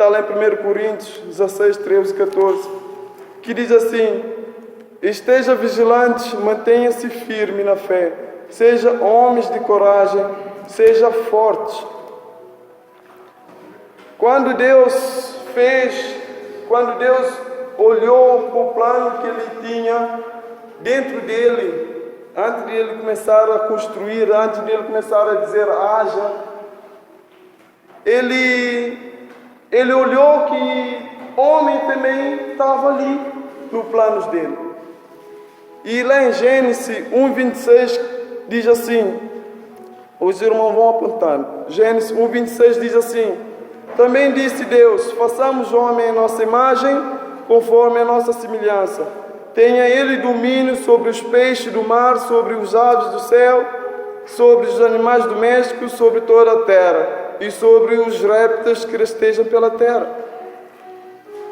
está lá em 1 Coríntios 16, 13 e 14, que diz assim: esteja vigilante, mantenha-se firme na fé, seja homens de coragem, seja forte. Quando Deus olhou para o plano que Ele tinha dentro dele, antes de Ele começar a construir, antes de Ele começar a dizer haja, Ele olhou que homem também estava ali no planos dele. E lá em Gênesis 1:26 diz assim, os irmãos vão apontando, Gênesis 1:26 diz assim: também disse Deus, façamos homem em nossa imagem, conforme a nossa semelhança. Tenha ele domínio sobre os peixes do mar, sobre os aves do céu, sobre os animais domésticos, sobre toda a terra, e sobre os répteis que rastejam pela terra.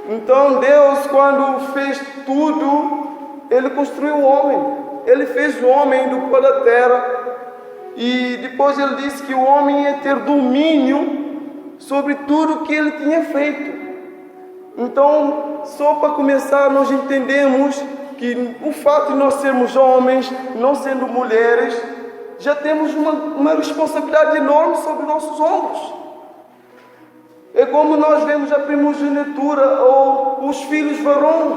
Então Deus, quando fez tudo, Ele construiu o homem. Ele fez o homem do pó da terra. E depois Ele disse que o homem ia ter domínio sobre tudo que Ele tinha feito. Então, só para começar, nós entendemos que o fato de nós sermos homens, não sendo mulheres, já temos uma responsabilidade enorme sobre nossos ombros. É como nós vemos a primogenitura ou os filhos varão.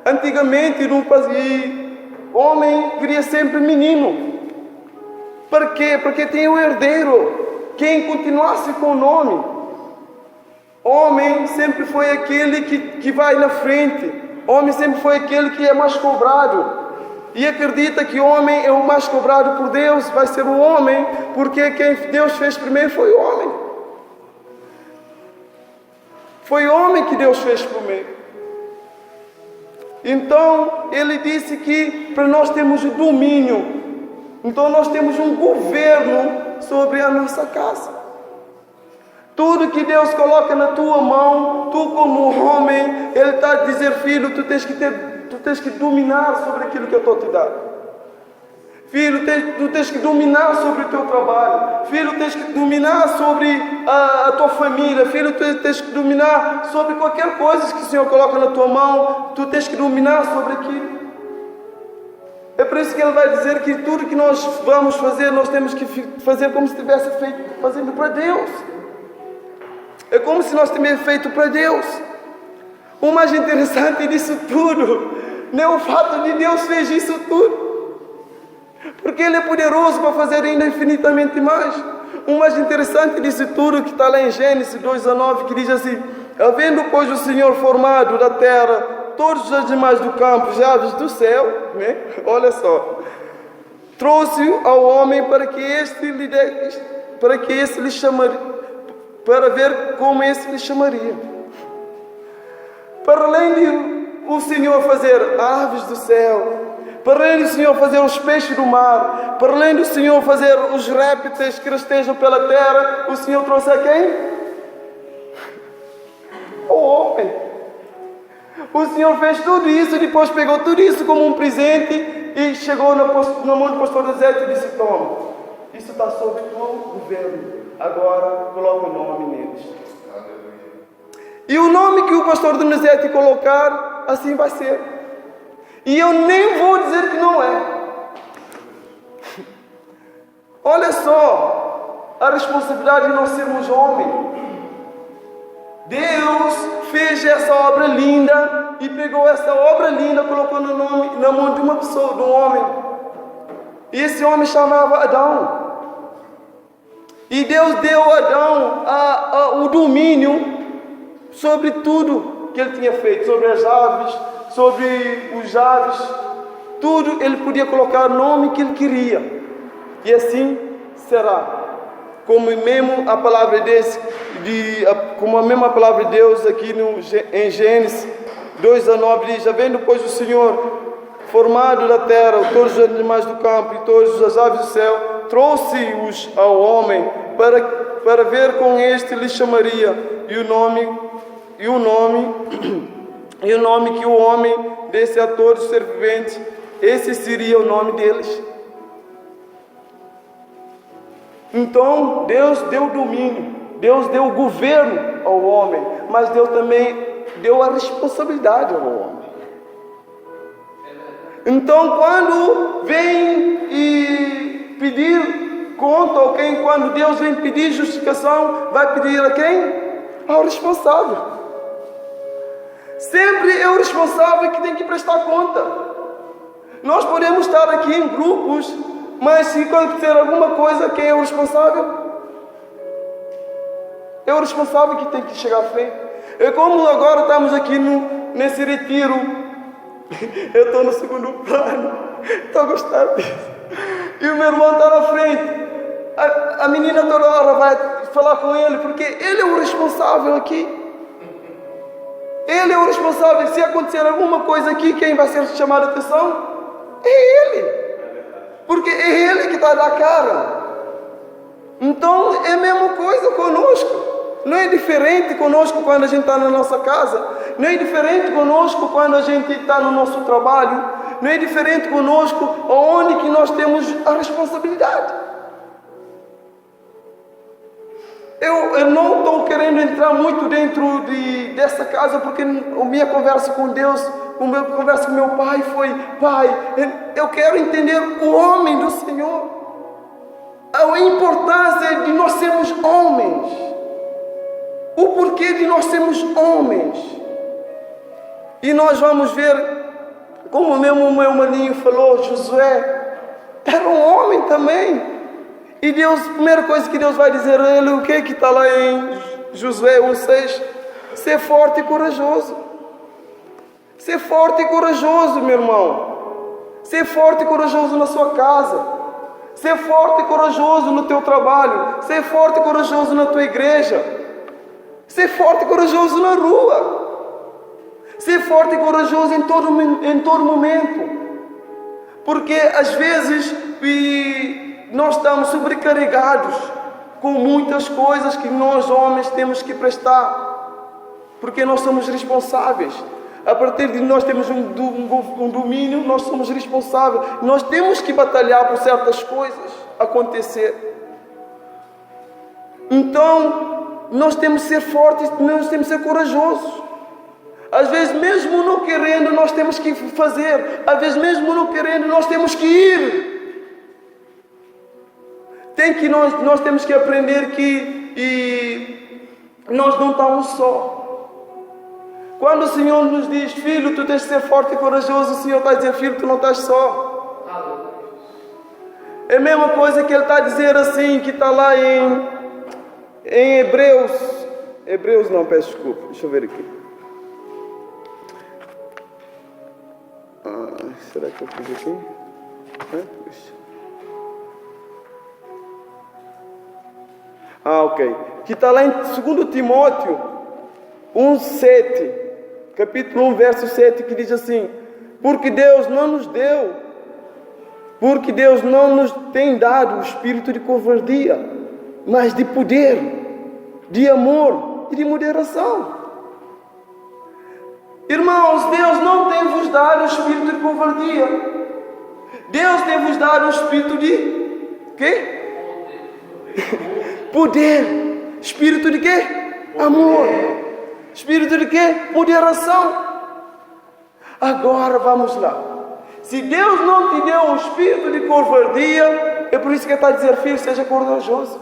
Antigamente, o homem queria sempre menino. Para quê? Porque tinha o herdeiro, quem continuasse com o nome. Homem sempre foi aquele que vai na frente. Homem sempre foi aquele que é mais cobrado. E acredita que o homem é o mais cobrado por Deus, vai ser o homem, porque quem Deus fez primeiro foi o homem. Foi o homem que Deus fez primeiro. Então, Ele disse que para nós termos o domínio, então nós temos um governo sobre a nossa casa. Tudo que Deus coloca na tua mão, tu como homem, Ele está a dizer: filho, tu tens que dominar sobre aquilo que eu estou a te dar. Filho, tu tens que dominar sobre o teu trabalho. Filho, tens que dominar sobre a tua família. Filho, tu tens que dominar sobre qualquer coisa que o Senhor coloca na tua mão. Tu tens que dominar sobre aquilo. É por isso que Ele vai dizer que tudo que nós vamos fazer, nós temos que fazer como se estivesse fazendo para Deus. É como se nós tivéssemos feito para Deus. O mais interessante disso tudo não é o fato de Deus fez isso tudo, porque Ele é poderoso para fazer ainda infinitamente mais. O mais interessante disso tudo, que está lá em Gênesis 2:9, que diz assim: havendo, pois, o Senhor formado da terra todos os animais do campo, as aves do céu, né? Olha só, trouxe ao homem para ver como esse lhe chamaria. Para além de o Senhor fazer aves do céu, para além do Senhor fazer os peixes do mar, para além do Senhor fazer os répteis que rastejam pela terra, o Senhor trouxe a quem? O homem. O Senhor fez tudo isso, depois pegou tudo isso como um presente e chegou na mão do pastor José e disse: toma, isso está sob o teu governo, agora coloca o nome neles. E o nome que o pastor Donizete colocar, assim vai ser. E eu nem vou dizer que não é. Olha só a responsabilidade de nós sermos homens. Deus fez essa obra linda e pegou essa obra linda, colocou no nome, na mão de uma pessoa, de um homem. E esse homem chamava Adão. E Deus deu a Adão o domínio sobre tudo que ele tinha feito, sobre as aves, sobre os aves, tudo ele podia colocar o nome que ele queria. E assim será. Como mesmo a palavra como a mesma palavra de Deus aqui em Gênesis 2:9 diz: havendo, pois, o Senhor formado da terra todos os animais do campo e todas as aves do céu, trouxe-os ao homem para ver com este lhe chamaria, e o nome que o homem desse a todos os seres viventes, esse seria o nome deles. Então Deus deu domínio, Deus deu governo ao homem, mas Deus também deu a responsabilidade ao homem. Então, quando vem e pedir conta, ou quando Deus vem pedir justificação, vai pedir a quem? Ao responsável. Sempre é o responsável que tem que prestar conta. Nós podemos estar aqui em grupos, mas se acontecer alguma coisa, quem é o responsável? É o responsável que tem que chegar à frente. É como agora estamos aqui nesse retiro. Eu estou no segundo plano. Estou a gostar disso. E o meu irmão está na frente. A menina toda hora vai falar com ele, porque ele é o responsável aqui. Ele é o responsável. Se acontecer alguma coisa aqui, quem vai ser chamado a atenção? É ele. Porque é ele que está a dar cara. Então é a mesma coisa conosco. Não é diferente conosco quando a gente está na nossa casa. Não é diferente conosco quando a gente está no nosso trabalho. Não é diferente conosco onde que nós temos a responsabilidade. Eu não estou querendo entrar muito dentro dessa casa, porque a minha conversa com Deus, a minha conversa com meu pai foi: Pai, eu quero entender o homem do Senhor. A importância de nós sermos homens. O porquê de nós sermos homens. E nós vamos ver, como mesmo o meu maninho falou, Josué era um homem também. E Deus, a primeira coisa que Deus vai dizer a ele, o que está lá em Josué 1:6? Ser forte e corajoso. Ser forte e corajoso, meu irmão. Ser forte e corajoso na sua casa. Ser forte e corajoso no teu trabalho. Ser forte e corajoso na tua igreja. Ser forte e corajoso na rua. Ser forte e corajoso em todo momento. Porque às vezes nós estamos sobrecarregados com muitas coisas que nós homens temos que prestar. Porque nós somos responsáveis. A partir de nós temos um domínio, nós somos responsáveis. Nós temos que batalhar por certas coisas acontecer. Então, nós temos que ser fortes, nós temos que ser corajosos. Às vezes, mesmo não querendo, nós temos que fazer. Às vezes, mesmo não querendo, nós temos que ir. Nós temos que aprender que nós não estamos só. Quando o Senhor nos diz: filho, tu tens de ser forte e corajoso, o Senhor está a dizer: filho, tu não estás só. É a mesma coisa que Ele está a dizer assim, que está lá em Hebreus não, peço desculpa, deixa eu ver aqui. Será que eu fiz aqui? Ok. Que está lá em 2 Timóteo 1:7, capítulo 1, verso 7, que diz assim: porque Deus não nos tem dado o espírito de covardia, mas de poder, de amor e de moderação. Irmãos, Deus não tem vos dado o espírito de covardia. Deus tem vos dado o espírito de quê? Poder. Espírito de quê? Amor. Espírito de quê? Moderação. Agora vamos lá. Se Deus não te deu um espírito de covardia, é por isso que Ele está a dizer: filho, seja corajoso.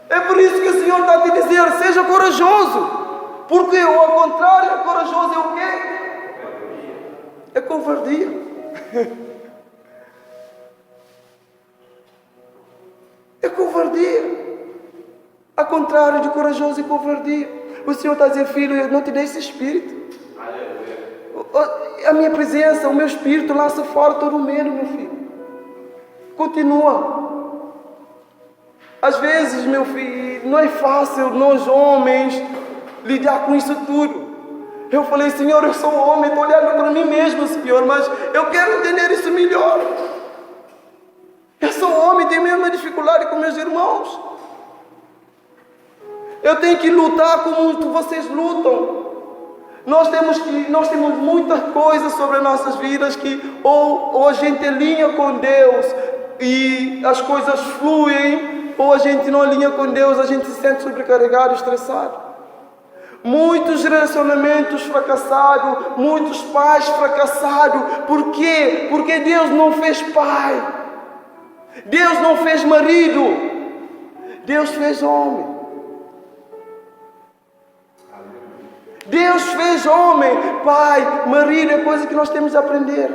É por isso que o Senhor está a te dizer: seja corajoso. Porque ao contrário, corajoso é o quê? É covardia. É covardia. Ao contrário de corajoso e covardia. O Senhor está a dizer: filho, eu não te dei esse espírito. A minha presença, o meu espírito lança fora todo o medo, meu filho. Continua. Às vezes, meu filho, não é fácil nós homens lidar com isso tudo. Eu falei: Senhor, eu sou homem, estou olhando para mim mesmo, Senhor, mas eu quero entender isso melhor. Eu sou homem, tenho a mesma dificuldade com meus irmãos. Eu tenho que lutar como vocês lutam. Nós temos muitas coisas sobre as nossas vidas que ou a gente alinha com Deus e as coisas fluem, ou a gente não alinha com Deus, a gente se sente sobrecarregado, estressado. Muitos relacionamentos fracassados, muitos pais fracassados. Por quê? Porque Deus não fez pai, Deus não fez marido, Deus fez homem. Deus fez homem, pai, marido, é coisa que nós temos de aprender.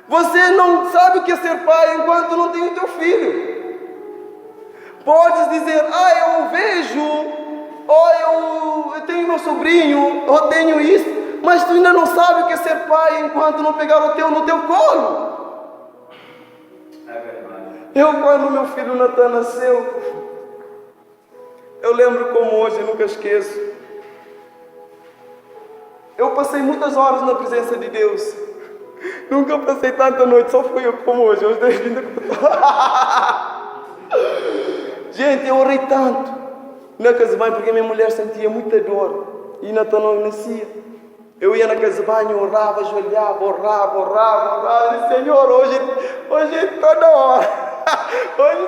Você não sabe o que é ser pai enquanto não tem o teu filho. Podes dizer, eu vejo, eu tenho meu sobrinho, eu tenho isso, mas tu ainda não sabe o que é ser pai enquanto não pegar o teu no teu colo. É verdade. Eu, quando meu filho Natan nasceu, eu lembro como hoje, eu nunca esqueço. Eu passei muitas horas na presença de Deus. Nunca passei tanta noite, só fui eu como hoje. Os dois vindo. Gente, eu orei tanto na casa de banho porque minha mulher sentia muita dor e Natan não nascia. Eu ia na casa de banho, orava, ajoelhava, orava. E disse, Senhor, hoje toda hora. Hoje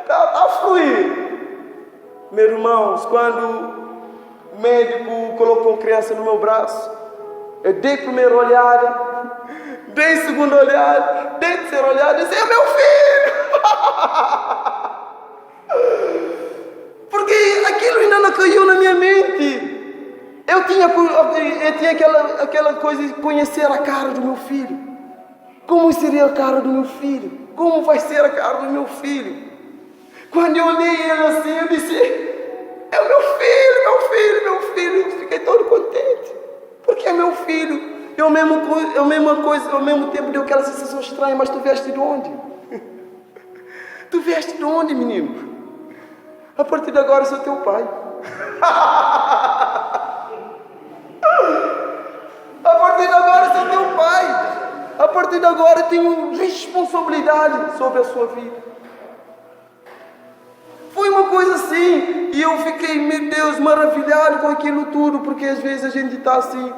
está a fluir. Meus irmãos, quando o médico colocou a criança no meu braço, eu dei a primeira olhada, dei a segunda olhada, dei a terceira olhada e disse, é meu filho! Porque aquilo ainda não caiu na minha mente. Eu tinha aquela coisa de conhecer a cara do meu filho. Como seria a cara do meu filho? Como vai ser a cara do meu filho? Quando eu olhei ele assim, eu disse, é o meu filho. Fiquei todo contente. Porque é meu filho. Ao mesmo tempo deu aquela sensação estranha, mas tu vieste de onde? Tu vieste de onde, menino? A partir de agora eu sou teu pai. A partir de agora eu sou teu pai. A partir de agora eu tenho responsabilidade sobre a sua vida. Foi uma coisa assim, e eu fiquei, meu Deus, maravilhado com aquilo tudo, porque às vezes a gente está assim,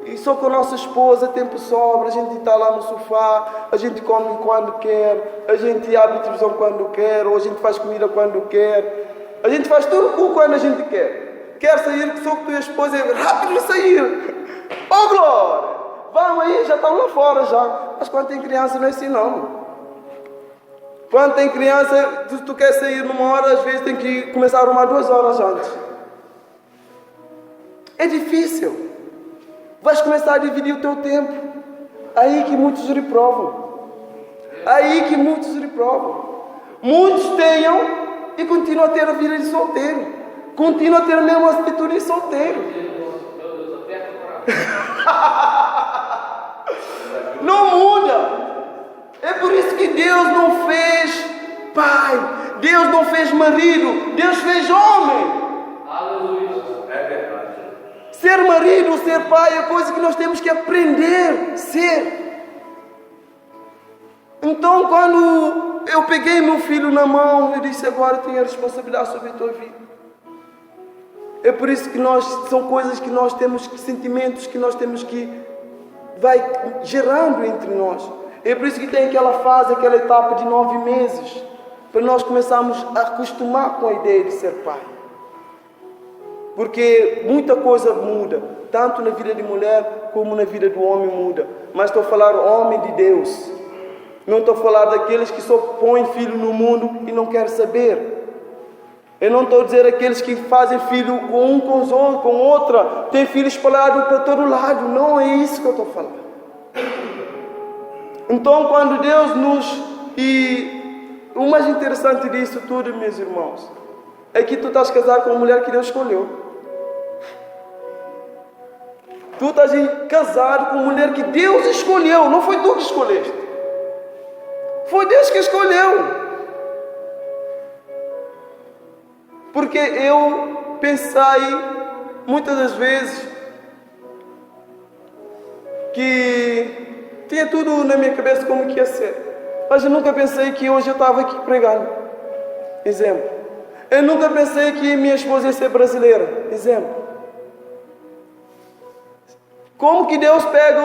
e só com a nossa esposa, tempo sobra, a gente está lá no sofá, a gente come quando quer, a gente abre televisão quando quer, ou a gente faz comida quando quer, a gente faz tudo quando a gente quer. Quer sair só com a tua esposa, é rápido sair. Oh glória! Vamos aí, já estão lá fora já. Mas quando tem criança não é assim não. Quando tem criança, tu quer sair numa hora, às vezes tem que começar a arrumar 2 horas antes. É difícil. Vais começar a dividir o teu tempo. Aí que muitos reprovam. Muitos tenham e continuam a ter a vida de solteiro. Continuam a ter a mesma atitude de solteiro. Não muda. É por isso que Deus não fez pai, Deus não fez marido, Deus fez homem. Aleluia. É verdade. Ser marido, ser pai é coisa que nós temos que aprender a ser. Então, quando eu peguei meu filho na mão, eu disse, agora tenho a responsabilidade sobre a tua vida. É por isso que são coisas que nós temos, sentimentos que nós temos que vai gerando entre nós. É por isso que tem aquela fase, aquela etapa de 9 meses, para nós começarmos a acostumar com a ideia de ser pai. Porque muita coisa muda, tanto na vida de mulher como na vida do homem muda. Mas estou a falar homem de Deus. Não estou a falar daqueles que só põem filho no mundo e não querem saber. Eu não estou a dizer aqueles que fazem filho com um com os outros, com outra, tem filho espalhado para todo lado. Não é isso que eu estou a falar. Então, quando Deus e o mais interessante disso tudo, meus irmãos, é que tu estás casado com uma mulher que Deus escolheu. Tu estás casado com uma mulher que Deus escolheu, não foi tu que escolheste. Foi Deus que escolheu. Porque eu pensei muitas das vezes que tinha tudo na minha cabeça como que ia ser. Mas eu nunca pensei que hoje eu estava aqui pregando. Exemplo. Eu nunca pensei que minha esposa ia ser brasileira. Exemplo. Como que Deus pega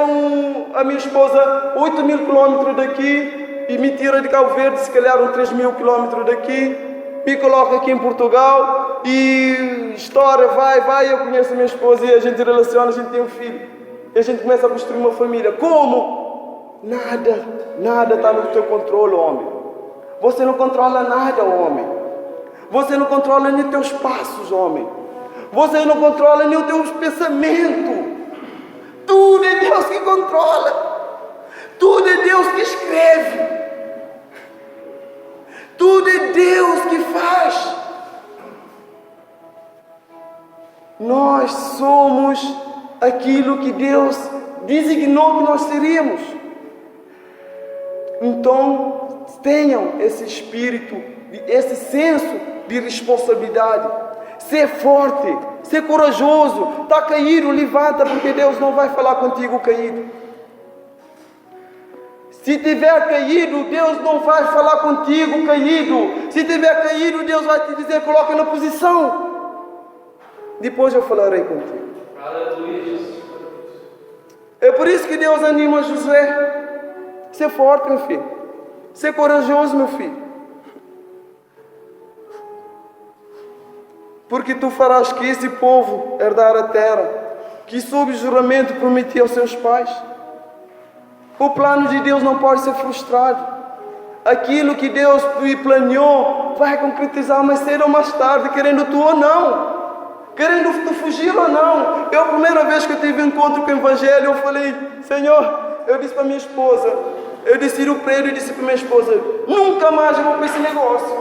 a minha esposa 8.000 quilômetros daqui e me tira de Cabo Verde, se calhar uns 3.000 quilómetros daqui, me coloca aqui em Portugal e história vai, eu conheço a minha esposa e a gente relaciona, a gente tem um filho. E a gente começa a construir uma família. Como? Nada está no teu controle, homem. Você não controla nada, homem. Você não controla nem os teus passos, homem. Você não controla nem os teus pensamentos. Tudo é Deus que controla. Tudo é Deus que escreve. Tudo é Deus que faz. Nós somos aquilo que Deus designou que nós seríamos. Então, tenham esse espírito, esse senso de responsabilidade. Ser forte, ser corajoso. Está caído, levanta, porque Deus não vai falar contigo caído. Se tiver caído, Deus não vai falar contigo caído. Se tiver caído, Deus vai te dizer, coloca na posição. Depois eu falarei contigo. É por isso que Deus anima José. Ser forte, meu filho. Ser corajoso, meu filho. Porque tu farás que esse povo herdar a terra, que sob juramento prometi aos seus pais. O plano de Deus não pode ser frustrado. Aquilo que Deus planeou vai concretizar mais cedo ou mais tarde, querendo tu ou não. Querendo tu fugir ou não. A primeira vez que eu tive um encontro com o Evangelho, eu falei, Senhor, eu disse para minha esposa, eu desci no prédio e disse para minha esposa, nunca mais eu vou para esse negócio.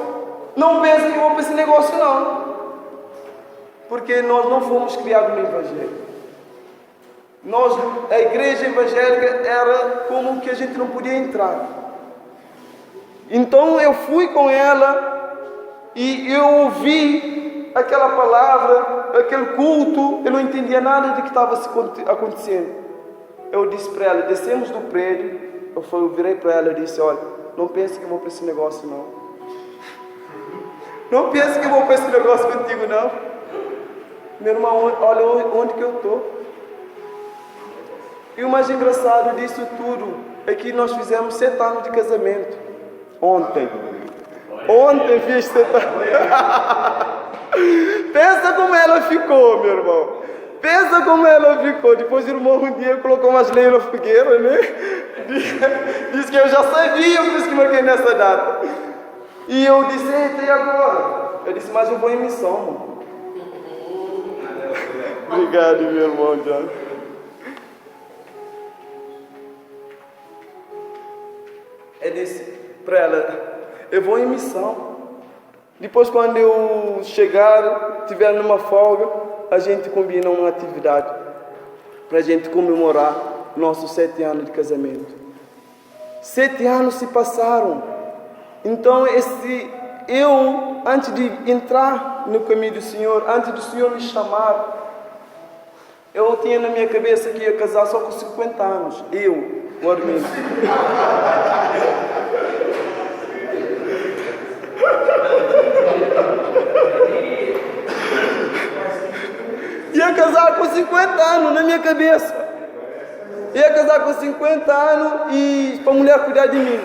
Não pense que eu vou para esse negócio, não. Porque nós não fomos criados no Evangelho. A igreja evangélica era como que a gente não podia entrar. Então eu fui com ela e eu ouvi aquela palavra, aquele culto, eu não entendia nada de que estava acontecendo. Eu disse para ela, descemos do prédio, eu virei para ela e disse, olha, não pense que eu vou para esse negócio não. Não pense que eu vou para esse negócio contigo não. Meu irmão, olha onde que eu estou. E o mais engraçado disso tudo é que nós fizemos 7 anos de casamento. Ontem fiz 7 anos. Pensa como ela ficou, meu irmão. Pensa como ela ficou. Depois o irmão um dia colocou umas lenhas na fogueira, né? Disse que eu já sabia, por isso que marquei nessa data. E eu disse, eita, e agora? Eu disse, mas eu vou em missão, mano. Obrigado, meu irmão John. Eu disse para ela, eu vou em missão. Depois, quando eu chegar, estiver numa folga, a gente combina uma atividade para a gente comemorar nossos 7 anos de casamento. 7 anos se passaram. Então, eu, antes de entrar no caminho do Senhor, antes do Senhor me chamar, eu tinha na minha cabeça que ia casar só com 50 anos. O Armindo. Ia casar com 50 anos na minha cabeça. Ia casar com 50 anos e para a mulher cuidar de mim.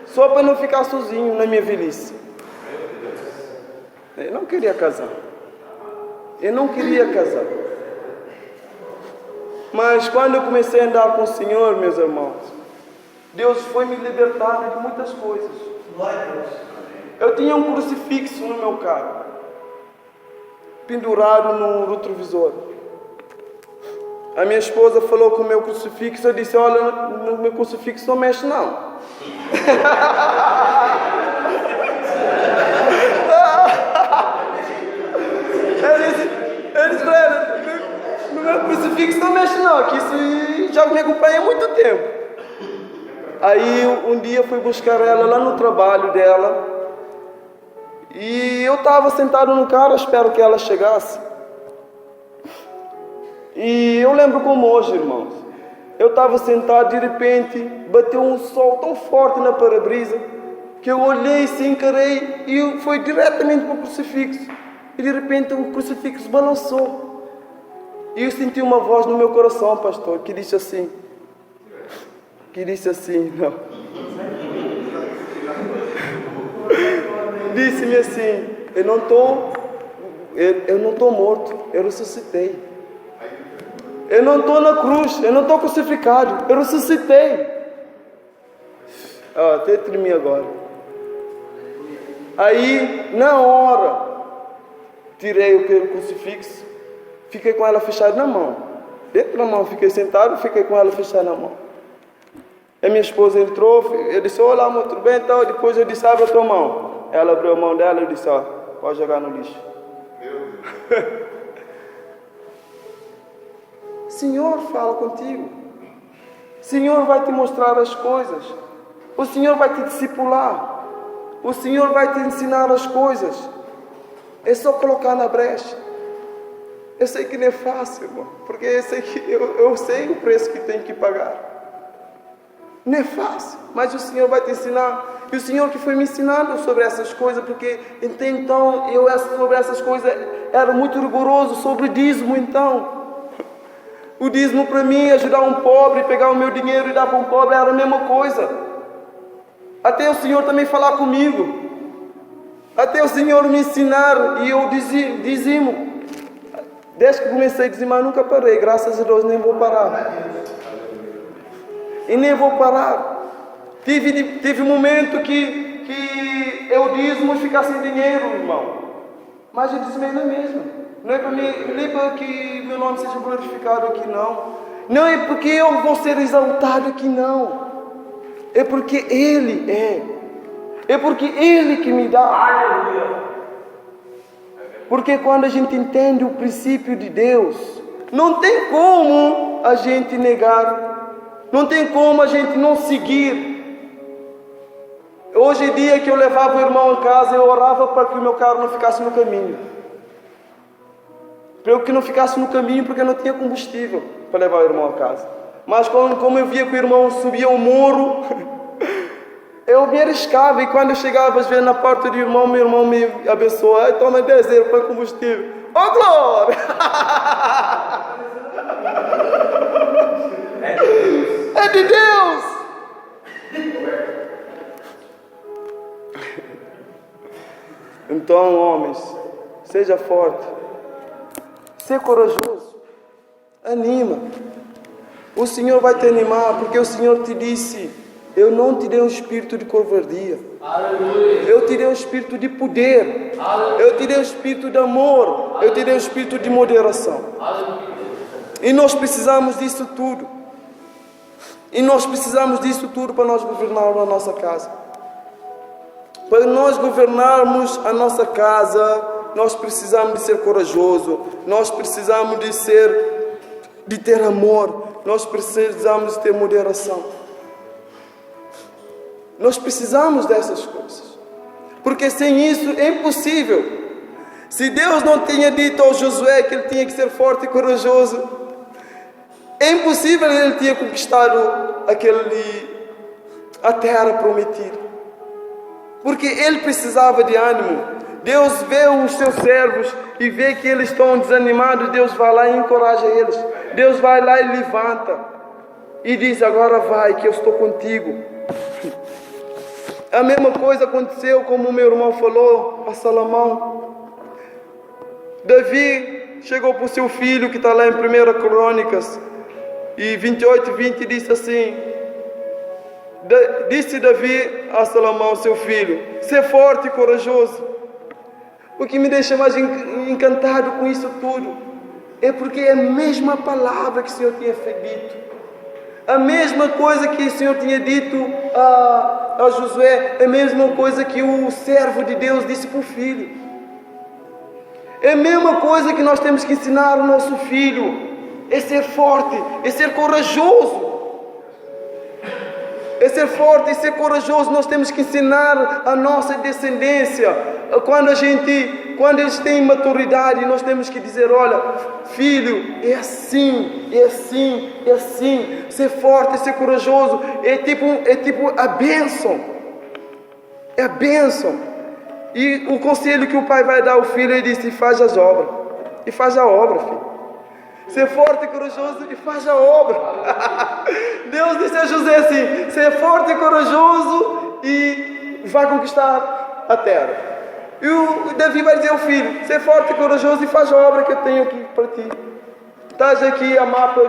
Só para não ficar sozinho na minha velhice. Eu não queria casar. Mas quando eu comecei a andar com o Senhor, meus irmãos, Deus foi me libertando de muitas coisas. Eu tinha um crucifixo no meu carro, pendurado no retrovisor. A minha esposa falou com o meu crucifixo, eu disse, olha, no meu crucifixo não mexe não. Eu disse para ela, no meu crucifixo não mexe não, que isso já me acompanha há muito tempo. Aí um dia eu fui buscar ela lá no trabalho dela, e eu estava sentado no carro, espero que ela chegasse. E eu lembro como hoje, irmãos. Eu estava sentado, de repente, bateu um sol tão forte na para-brisa, que eu olhei, se encarei, e foi diretamente para o crucifixo. E de repente o crucifixo balançou. E eu senti uma voz no meu coração, pastor, que disse assim, não. Disse-me assim: eu não estou morto, eu ressuscitei. Eu não estou na cruz, eu não estou crucificado, eu ressuscitei. Até tremi agora. Aí, na hora, tirei o crucifixo, fiquei com ela fechada na mão. Dentro da mão, fiquei sentado, fiquei com ela fechada na mão. A minha esposa entrou, eu disse: olá, amor, tudo bem? Então, depois eu disse: abre a tua mão. Ela abriu a mão dela e eu disse: ó, pode jogar no lixo. Senhor fala contigo. Senhor vai te mostrar as coisas. O Senhor vai te discipular. O Senhor vai te ensinar as coisas. É só colocar na brecha. Eu sei que não é fácil, irmão, porque eu sei o preço que tem que pagar. Não é fácil, mas o Senhor vai te ensinar. E o Senhor que foi me ensinando sobre essas coisas, porque então eu sobre essas coisas era muito rigoroso sobre o dízimo. Então o dízimo para mim, ajudar um pobre, pegar o meu dinheiro e dar para um pobre, era a mesma coisa. Até o Senhor também falar comigo, até o Senhor me ensinar, e eu dizimo. Desde que comecei a dizimar, nunca parei, graças a Deus, nem vou parar. E nem vou parar. Tive um momento que eu dizimo e ficar sem dinheiro, irmão. Mas eu dizimei na mesma. Não é para mim, nem para que meu nome seja glorificado aqui, não. Não é porque eu vou ser exaltado aqui, não. É porque Ele é. É porque Ele que me dá. Aleluia. Porque quando a gente entende o princípio de Deus, não tem como a gente negar. Não tem como a gente não seguir. Hoje em dia que eu levava o irmão em casa, eu orava para que o meu carro não ficasse no caminho. Para que não ficasse no caminho, porque eu não tinha combustível para levar o irmão a casa. Mas como eu via que o irmão subia o morro, eu me arriscava. E quando eu chegava às vezes na porta do irmão, meu irmão me abençoou: ai, toma 10 euros para combustível. Oh, glória! É de Deus! Então, homens, seja forte, seja corajoso, anima. O Senhor vai te animar, porque o Senhor te disse: eu não te dei um espírito de covardia. Aleluia. Eu te dei um espírito de poder. Aleluia. Eu te dei um espírito de amor. Aleluia. Eu te dei um espírito de moderação. Aleluia. E nós precisamos disso tudo. E nós precisamos disso tudo para nós governarmos a nossa casa. Para nós governarmos a nossa casa, nós precisamos de ser corajoso. Nós precisamos de ter amor. Nós precisamos de ter moderação. Nós precisamos dessas coisas. Porque sem isso é impossível. Se Deus não tinha dito ao Josué que ele tinha que ser forte e corajoso, é impossível ele ter conquistado a terra prometida. Porque ele precisava de ânimo. Deus vê os seus servos e vê que eles estão desanimados. Deus vai lá e encoraja eles. Deus vai lá e levanta. E diz: agora vai, que eu estou contigo. A mesma coisa aconteceu, como o meu irmão falou, a Salomão. Davi chegou para o seu filho, que está lá em 1 Crônicas, e 28:20 disse assim: disse Davi a Salomão, seu filho: ser forte e corajoso. O que me deixa mais encantado com isso tudo é porque é a mesma palavra que o Senhor tinha dito. A mesma coisa que o Senhor tinha dito a Josué, é a mesma coisa que o servo de Deus disse para o filho. É a mesma coisa que nós temos que ensinar ao nosso filho: é ser forte, é ser corajoso. É ser forte e ser corajoso. Nós temos que ensinar a nossa descendência. Quando eles têm maturidade, nós temos que dizer: olha, filho, é assim, é assim, é assim. Ser forte, ser corajoso é tipo a bênção. É a bênção. E o conselho que o pai vai dar ao filho, ele disse: faz as obras. E faz a obra, filho. Ser forte e corajoso e faz a obra. Deus disse a José assim: ser forte e corajoso e vai conquistar. a terra. E o Davi vai dizer ao filho: ser forte e corajoso e faz a obra que eu tenho aqui para ti. Estás aqui a mapa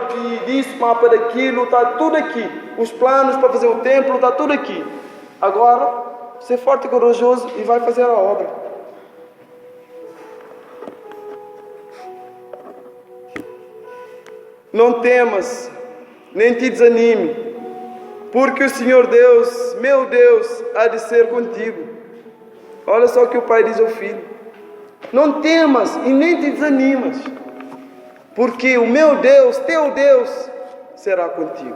disso, mapa daquilo, está tudo aqui. Os planos para fazer o templo, está tudo aqui. Agora, ser forte e corajoso e vai fazer a obra. Não temas, nem te desanime, porque o Senhor Deus, meu Deus, há de ser contigo. Olha só o que o pai diz ao filho: não temas e nem te desanimas, porque o meu Deus, teu Deus, será contigo.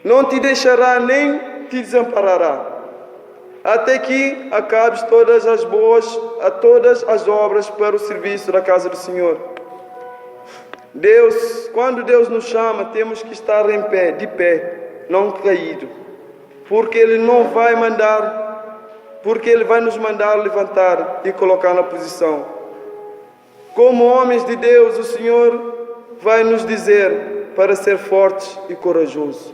Não te deixará nem te desamparará, até que acabes todas as obras para o serviço da casa do Senhor. Quando Deus nos chama, temos que estar de pé, não caído, porque Ele vai nos mandar levantar e colocar na posição. Como homens de Deus, o Senhor vai nos dizer para ser fortes e corajosos.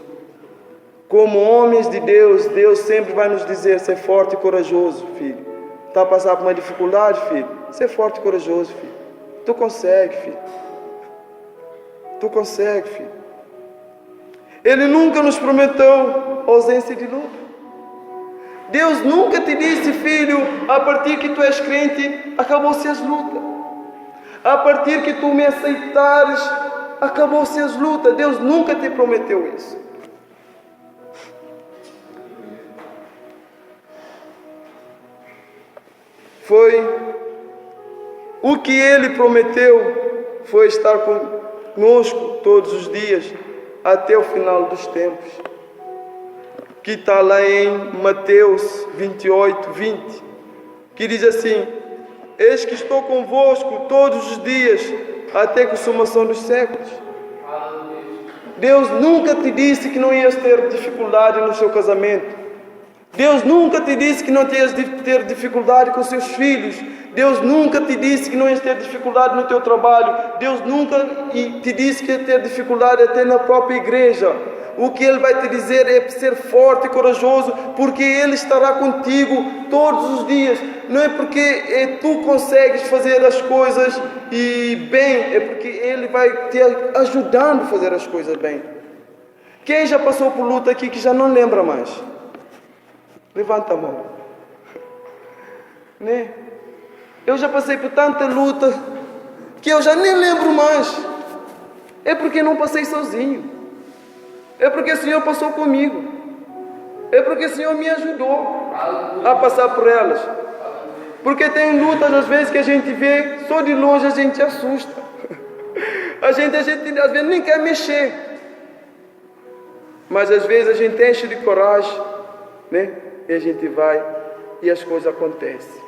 Como homens de Deus, Deus sempre vai nos dizer: ser forte e corajoso, filho. Está a passar por uma dificuldade, filho? Ser forte e corajoso, filho. Tu consegue, filho. Tu consegue, filho. Ele nunca nos prometeu ausência de luta. Deus nunca te disse: filho, a partir que tu és crente, acabou-se as lutas. A partir que tu me aceitares, acabou-se as lutas. Deus nunca te prometeu isso. O que Ele prometeu foi estar conosco todos os dias, até o final dos tempos. Que está lá em Mateus 28, 20, que diz assim: eis que estou convosco todos os dias, até a consumação dos séculos. Deus nunca te disse que não ias ter dificuldade no seu casamento. Deus nunca te disse que não ias ter dificuldade com seus filhos. Deus nunca te disse que não ias ter dificuldade no teu trabalho. Deus nunca te disse que ia ter dificuldade até na própria igreja. O que Ele vai te dizer é ser forte e corajoso, porque Ele estará contigo todos os dias. Não é porque tu consegues fazer as coisas e bem, é porque Ele vai te ajudando a fazer as coisas bem. Quem já passou por luta aqui que já não lembra mais? Levanta a mão. Né? Eu já passei por tanta luta que eu já nem lembro mais. É porque não passei sozinho. É porque o Senhor passou comigo. É porque o Senhor me ajudou a passar por elas. Porque tem lutas às vezes que a gente vê, só de longe a gente assusta. A gente às vezes nem quer mexer. Mas às vezes a gente enche de coragem, né? E a gente vai e as coisas acontecem.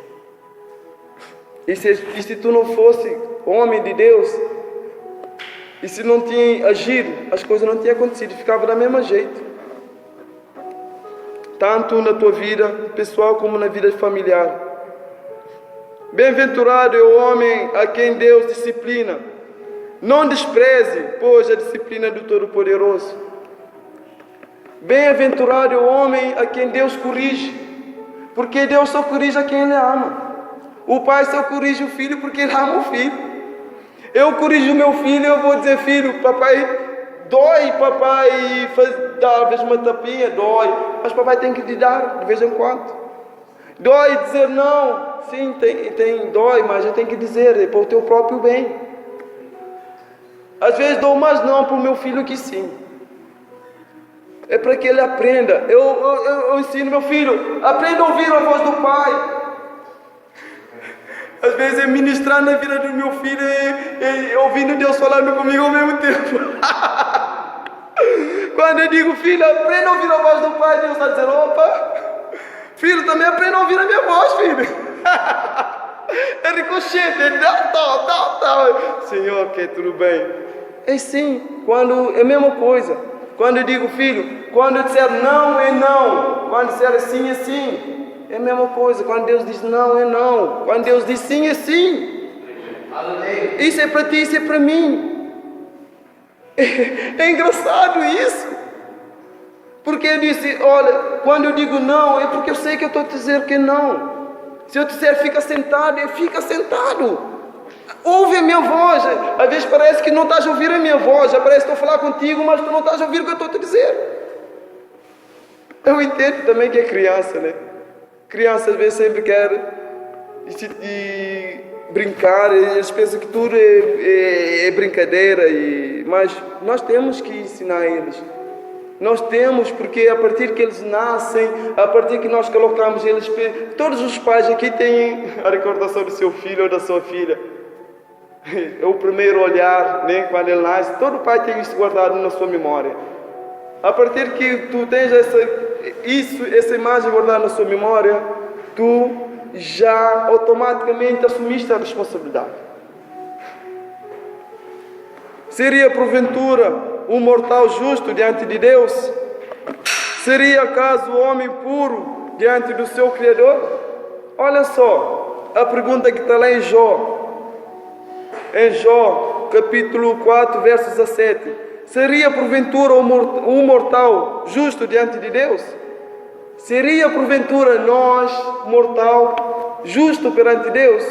E se tu não fosse homem de Deus, e se não tinha agido, as coisas não tinham acontecido, ficava do mesmo jeito. Tanto na tua vida pessoal como na vida familiar. Bem-aventurado é o homem a quem Deus disciplina. Não despreze, pois, a disciplina do Todo-Poderoso. Bem-aventurado é o homem a quem Deus corrige, porque Deus só corrige a quem Ele ama. O pai só corrige o filho porque Ele ama o filho. Eu corrijo o meu filho e eu vou dizer: filho, papai, dói, papai, dar às vezes uma tapinha, dói, mas papai tem que te dar de vez em quando. Dói dizer não, sim, dói, mas eu tenho que dizer, é para o teu próprio bem. Às vezes dou mais não para o meu filho que sim. É para que ele aprenda. Eu ensino meu filho: aprenda a ouvir a voz do pai. Às vezes é ministrar na vida do meu filho e ouvindo Deus falando comigo ao mesmo tempo. Quando eu digo: filho, aprenda a ouvir a voz do pai, Deus está dizendo: opa, filho, também aprenda a ouvir a minha voz, filho. É ricochete, tal. Senhor, ok, tudo bem. É sim, quando é a mesma coisa. Quando eu digo: filho, quando eu disser não, é não. Quando disser sim, é sim. É a mesma coisa. Quando Deus diz não, é não. Quando Deus diz sim, é sim. Isso é para ti, isso é para mim. É engraçado isso. Porque eu disse, olha, quando eu digo não, é porque eu sei que eu estou a dizer que não. Se eu disser fica sentado, fica sentado. Ouve a minha voz. Às vezes parece que não estás a ouvir a minha voz. Parece que estou a falar contigo, mas tu não estás a ouvir o que eu estou a te dizer. Eu entendo também que é criança, né? Criança às vezes sempre quer brincar. Eles pensam que tudo é brincadeira. Mas nós temos que ensinar eles. Nós temos, porque a partir que eles nascem, a partir que nós colocamos eles, todos os pais aqui têm a recordação do seu filho ou da sua filha. É o primeiro olhar, né? Quando ele nasce, todo pai tem isso guardado na sua memória. A partir que tu tens essa imagem guardada na sua memória, tu já automaticamente assumiste a responsabilidade. Seria porventura um mortal justo diante de Deus? Seria acaso o homem puro diante do seu Criador? Olha só a pergunta que está lá em Jó. Em Jó, capítulo 4, verso 17. Seria porventura um mortal justo diante de Deus? Seria porventura nós, mortal, justo perante Deus?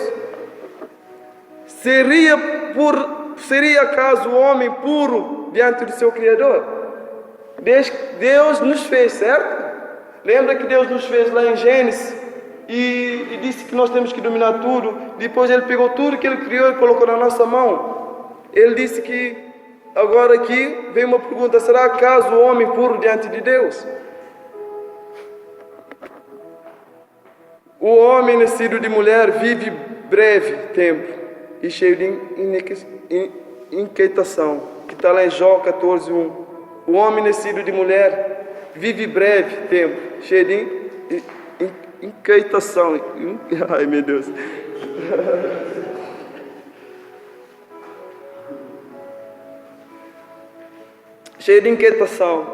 Seria acaso o homem puro diante do seu Criador? Deus nos fez, certo? Lembra que Deus nos fez lá em Gênesis e disse que nós temos que dominar tudo. Depois Ele pegou tudo que Ele criou e colocou na nossa mão. Ele disse que, agora aqui vem uma pergunta: será acaso o homem puro diante de Deus? O homem nascido de mulher vive breve tempo e cheio de inquietação, que está lá em Jó 14:1. O homem nascido de mulher vive breve tempo, cheio de inquietação. Ai, meu Deus. Cheio de inquietação.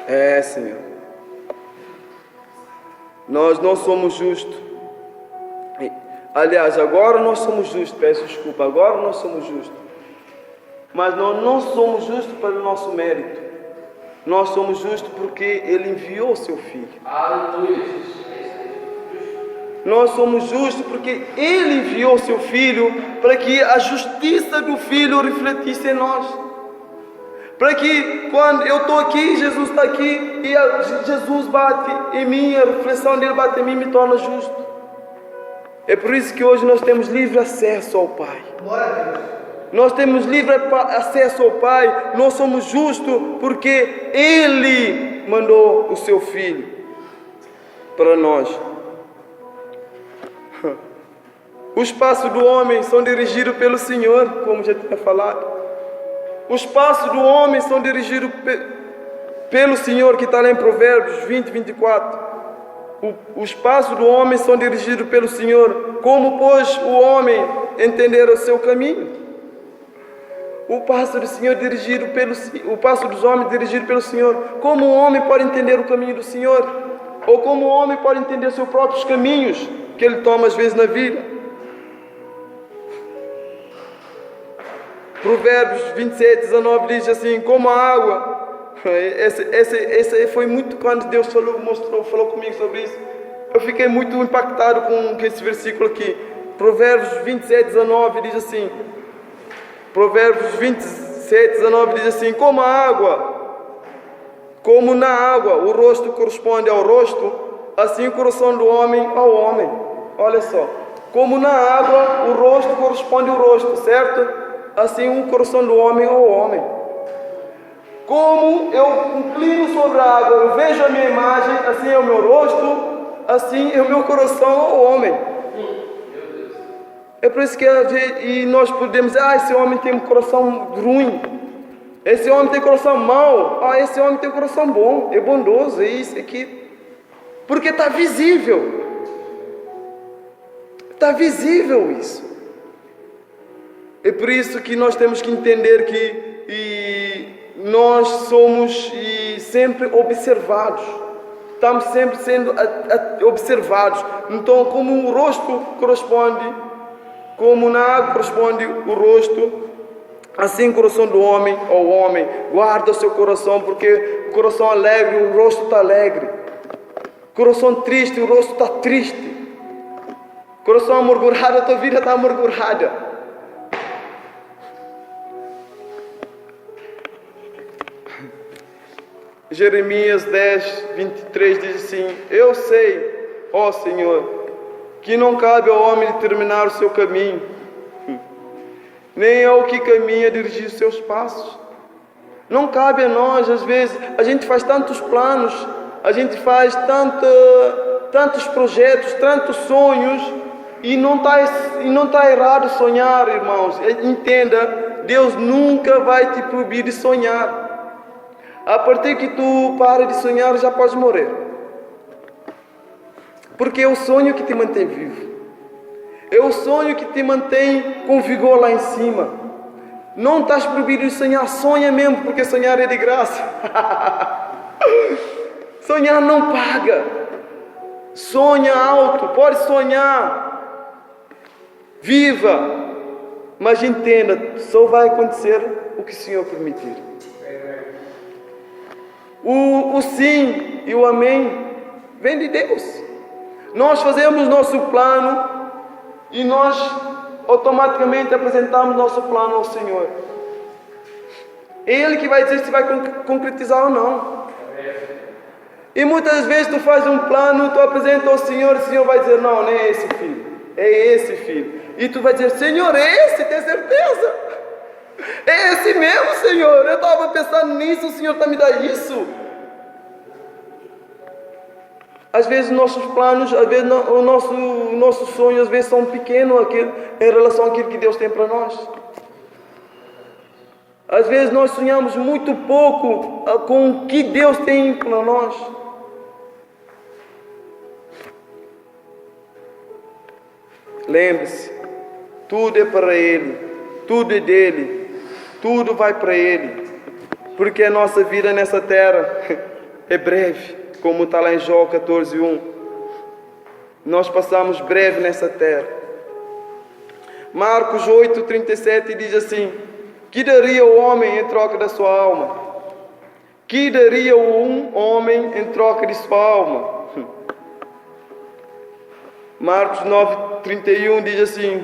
É, Senhor. Nós não somos justos. Aliás, agora nós somos justos. Peço desculpa, agora nós somos justos. Mas nós não somos justos pelo nosso mérito. Nós somos justos porque Ele enviou o seu Filho. Aleluia. Nós somos justos porque Ele enviou o seu Filho para que a justiça do Filho refletisse em nós. Para que quando eu estou aqui, Jesus está aqui e Jesus bate em mim, a reflexão dele bate em mim e me torna justo. É por isso que hoje nós temos livre acesso ao Pai. Glória a Deus. Nós temos livre acesso ao Pai. Nós somos justos porque Ele mandou o seu Filho para nós. Os passos do homem são dirigidos pelo Senhor, como já tinha falado. Os passos do homem são dirigidos pelo Senhor, que está lá em Provérbios 20, 24. Os passos do homem são dirigidos pelo Senhor. Como, pois, o homem entender o seu caminho? O passo do Senhor dirigido o passo dos homens dirigido pelo Senhor. Como o homem pode entender o caminho do Senhor? Ou como o homem pode entender seus próprios caminhos que ele toma às vezes na vida? Provérbios 27, 19 diz assim: como a água. Esse foi muito quando Deus falou comigo sobre isso. Eu fiquei muito impactado com esse versículo aqui. Provérbios 27, 19 diz assim. Provérbios 27, 19 diz assim: como a água, como na água o rosto corresponde ao rosto, assim o coração do homem ao homem. Olha só, como na água o rosto corresponde ao rosto, certo? Assim o coração do homem ao homem. Como eu inclino sobre a água, eu vejo a minha imagem, assim é o meu rosto, assim é o meu coração ao homem. É por isso que e nós podemos dizer: esse homem tem um coração ruim, esse homem tem coração mau, esse homem tem um coração bom, é bondoso, é isso, é aquilo. Porque está visível. Está visível isso. É por isso que nós temos que entender que nós somos sempre observados. Estamos sempre sendo observados. Então, como o rosto corresponde, como na água corresponde o rosto, Assim o coração do homem, ó homem, guarda o seu coração, porque o coração alegre, o rosto está alegre. Coração triste, o rosto está triste. Coração amargurado, a tua vida está amargurada. Jeremias 10, 23 diz assim: eu sei, ó Senhor, que não cabe ao homem determinar o seu caminho, nem ao que caminha dirigir os seus passos. Não cabe a nós, às vezes, a gente faz tantos planos, a gente faz tantos projetos, tantos sonhos, e não está errado sonhar, irmãos. Entenda, Deus nunca vai te proibir de sonhar. A partir que tu para de sonhar, já podes morrer. Porque é o sonho que te mantém vivo. É o sonho que te mantém com vigor lá em cima. Não estás proibido de sonhar, sonha mesmo, porque sonhar é de graça. Sonhar não paga. Sonha alto, pode sonhar. Viva. Mas entenda, só vai acontecer o que o Senhor permitir. O sim e o amém vem de Deus. Nós fazemos nosso plano e nós automaticamente apresentamos nosso plano ao Senhor. É Ele que vai dizer se vai concretizar ou não. E muitas vezes tu faz um plano, tu apresenta ao Senhor, o Senhor vai dizer: não, nem é esse filho, é esse filho. E tu vai dizer: Senhor, é esse, tem certeza? É esse mesmo, Senhor? Eu estava pensando nisso, o Senhor está me dando isso. Às vezes nossos planos, às vezes o nosso sonho, às vezes são pequenos em relação àquilo que Deus tem para nós. Às vezes nós sonhamos muito pouco com o que Deus tem para nós. Lembre-se, tudo é para Ele, tudo é dele, tudo vai para Ele, porque a nossa vida nessa terra é breve, como está lá em Jó 14:1. Nós passamos breve nessa terra. Marcos 8:37 diz assim: que daria o homem em troca da sua alma? Que daria um homem em troca de sua alma? Marcos 9:31 diz assim: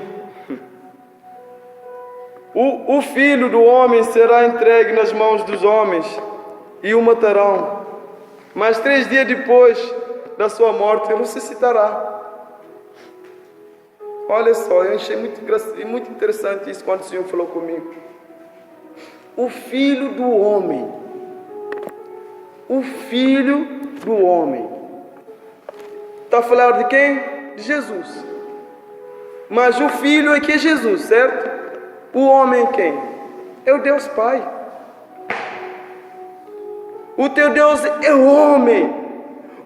o filho do homem será entregue nas mãos dos homens e o matarão, mas 3 dias depois da sua morte ressuscitará. Olha só, eu achei muito interessante isso quando o Senhor falou comigo. O filho do homem. O filho do homem. Está a falar de quem? De Jesus. Mas o filho é que é Jesus, certo? O homem é quem? É o Deus Pai. O teu Deus é o homem.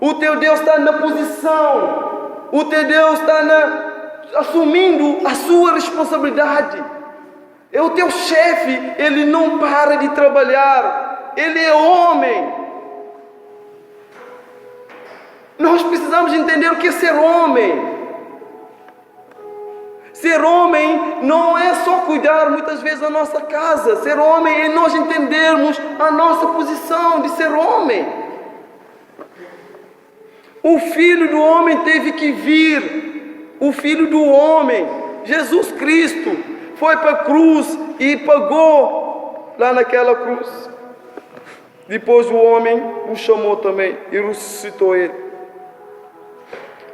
O teu Deus está na posição. O teu Deus está assumindo a sua responsabilidade. É o teu chefe. Ele não para de trabalhar. Ele é homem. Nós precisamos entender o que é ser homem. Ser homem não é só cuidar muitas vezes da nossa casa. Ser homem é nós entendermos a nossa posição de ser homem. O Filho do Homem teve que vir. O Filho do Homem, Jesus Cristo, foi para a cruz e pagou lá naquela cruz. Depois o homem o chamou também e ressuscitou ele.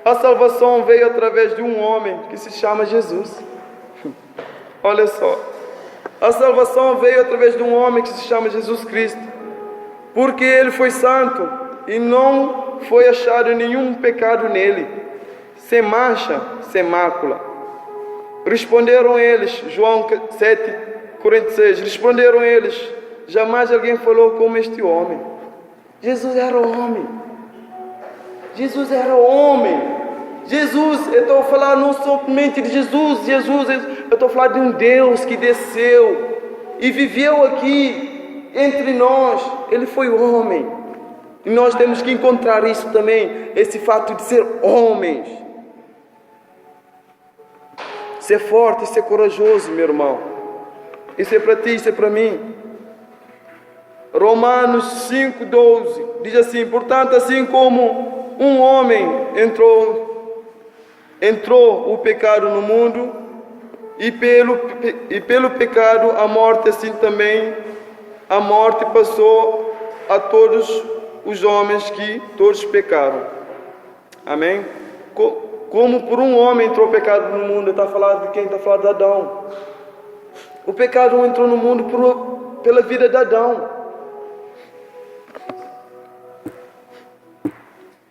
A salvação veio através de um homem que se chama Jesus. Olha só. A salvação veio através de um homem que se chama Jesus Cristo. Porque ele foi santo e não foi achado nenhum pecado nele. Sem mancha, sem mácula. Responderam eles, João 7:46. Responderam eles: jamais alguém falou como este homem. Jesus era homem. Jesus era homem. Jesus, eu estou a falar não somente de Jesus, eu estou a falar de um Deus que desceu e viveu aqui entre nós. Ele foi homem. E nós temos que encontrar isso também, esse fato de ser homens. Ser forte e ser corajoso, meu irmão. Isso é para ti, isso é para mim. Romanos 5:12 diz assim: portanto, assim como um homem entrou o pecado no mundo, e pelo pecado a morte, assim também a morte passou a todos os homens, que todos pecaram. Amém? Como por um homem entrou o pecado no mundo, está falando de quem? Está falando de Adão. O pecado entrou no mundo pela vida de Adão.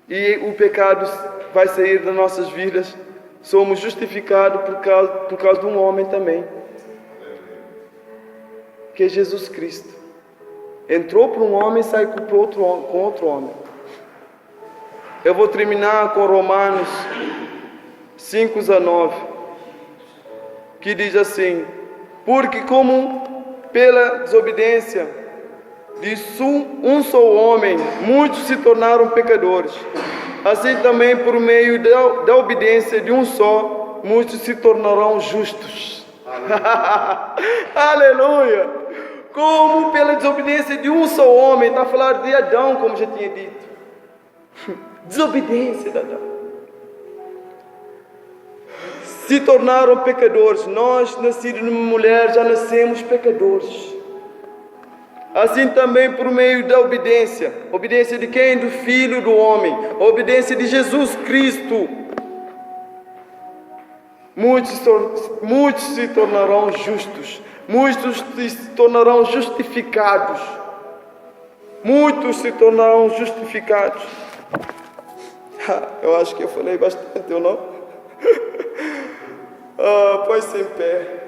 E o pecado vai sair das nossas vidas. Somos justificados por causa de um homem também, que é Jesus Cristo. Entrou por um homem e sai com outro homem. Eu vou terminar com Romanos 5:19, que diz assim: porque como pela desobediência de um só homem muitos se tornaram pecadores, assim também por meio da obediência de um só muitos se tornarão justos. Aleluia! Como pela desobediência de um só homem, está a falar de Adão, como já tinha dito. Desobediência de Adão. Se tornaram pecadores. Nós, nascidos de uma mulher, já nascemos pecadores. Assim também por meio da obediência. Obediência de quem? Do Filho do Homem. A obediência de Jesus Cristo. Muitos se tornarão justos. Muitos se tornarão justificados. Muitos se tornarão justificados. Eu acho que eu falei bastante, eu não? Põe-se em pé.